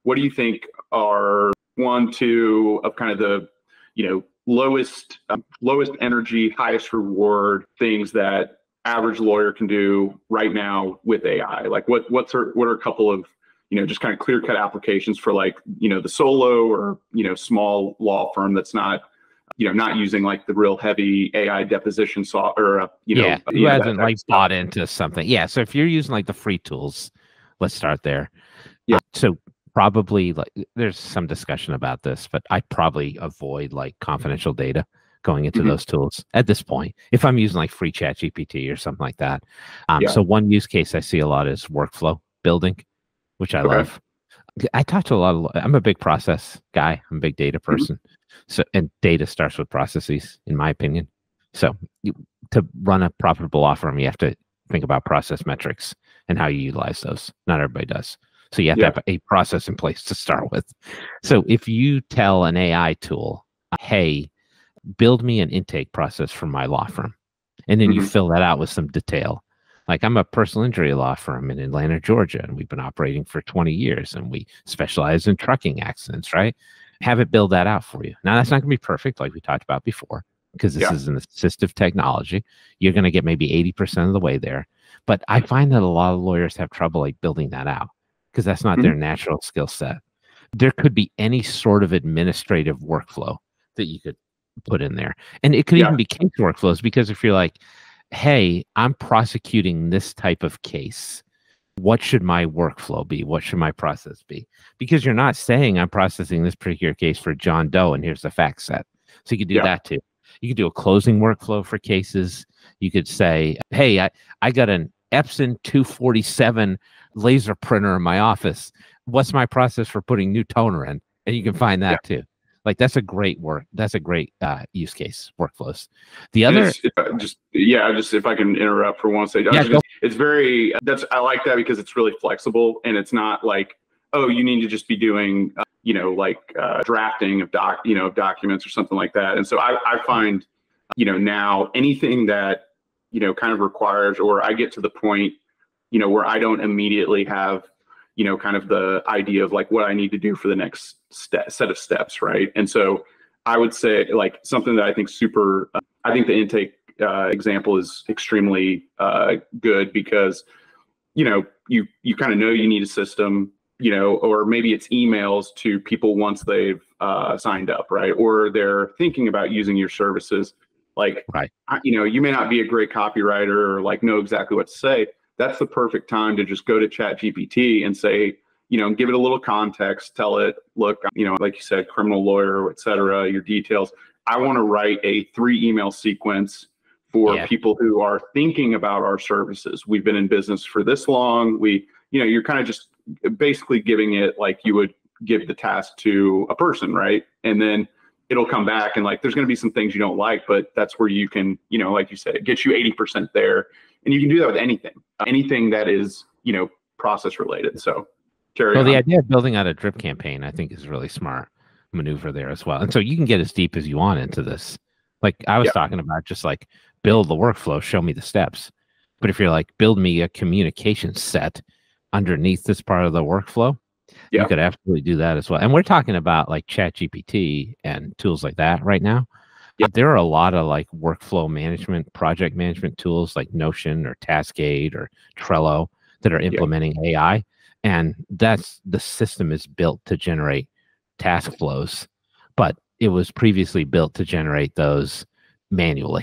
what do you think are one, two of kind of the, lowest energy, highest reward things that average lawyer can do right now with AI? Like what are a couple of, just kind of clear cut applications for like, the solo or, small law firm that's not, not using like the real heavy AI deposition software, who hasn't like bought into something. Yeah. So if you're using like the free tools, let's start there. Yeah. So probably like there's some discussion about this, but I probably avoid like confidential data going into those tools at this point. If I'm using like free chat GPT or something like that. So one use case I see a lot is workflow building, which I love. I talk to a lot of, I'm a big process guy. I'm a big data person. So, and data starts with processes, in my opinion. So to run a profitable law firm, you have to think about process metrics and how you utilize those. Not everybody does. So you have to have a process in place to start with. So if you tell an AI tool, hey, build me an intake process for my law firm, and then you fill that out with some detail. Like I'm a personal injury law firm in Atlanta, Georgia, and we've been operating for 20 years and we specialize in trucking accidents, right? Have it build that out for you. Now that's not gonna be perfect like we talked about before, because this is an assistive technology. You're gonna get maybe 80% of the way there. But I find that a lot of lawyers have trouble like building that out because that's not their natural skill set. There could be any sort of administrative workflow that you could put in there. And it could even be case workflows, because if you're like, hey, I'm prosecuting this type of case, what should my workflow be? What should my process be? Because you're not saying I'm processing this particular case for John Doe and here's the fact set. So you could do that too. You could do a closing workflow for cases. You could say, hey, I got an Epson 247 laser printer in my office. What's my process for putting new toner in? And you can find that too. Like that's a great use case, workflows. The other, just if I can interrupt for one second, it's very, I like that because it's really flexible and it's not like, oh, you need to just be doing, drafting of documents or something like that. And so I find, now anything that, kind of requires, or I get to the point, where I don't immediately have, kind of the idea of like what I need to do for the next set of steps, right? And so I would say like something that I think I think the intake example is extremely good because, you kind of know you need a system, or maybe it's emails to people once they've signed up, right? Or they're thinking about using your services. Like, you may not be a great copywriter or like know exactly what to say. That's the perfect time to just go to Chat GPT and say, give it a little context, tell it, look, like you said, criminal lawyer, et cetera, your details. I want to write a 3-email sequence for people who are thinking about our services. We've been in business for this long. You're kind of just basically giving it like you would give the task to a person, right? And then it'll come back and like, there's going to be some things you don't like, but that's where you can, like you said, it gets you 80% there. And you can do that with anything that is, process related. So carry on. The idea of building out a drip campaign, I think, is a really smart maneuver there as well. And so you can get as deep as you want into this. Like I was talking about, just like build the workflow, show me the steps. But if you're like, build me a communication set underneath this part of the workflow, you could absolutely do that as well. And we're talking about like Chat GPT and tools like that right now. There are a lot of like workflow management, project management tools like Notion or Taskade or Trello that are implementing AI. And the system is built to generate task flows, but it was previously built to generate those manually.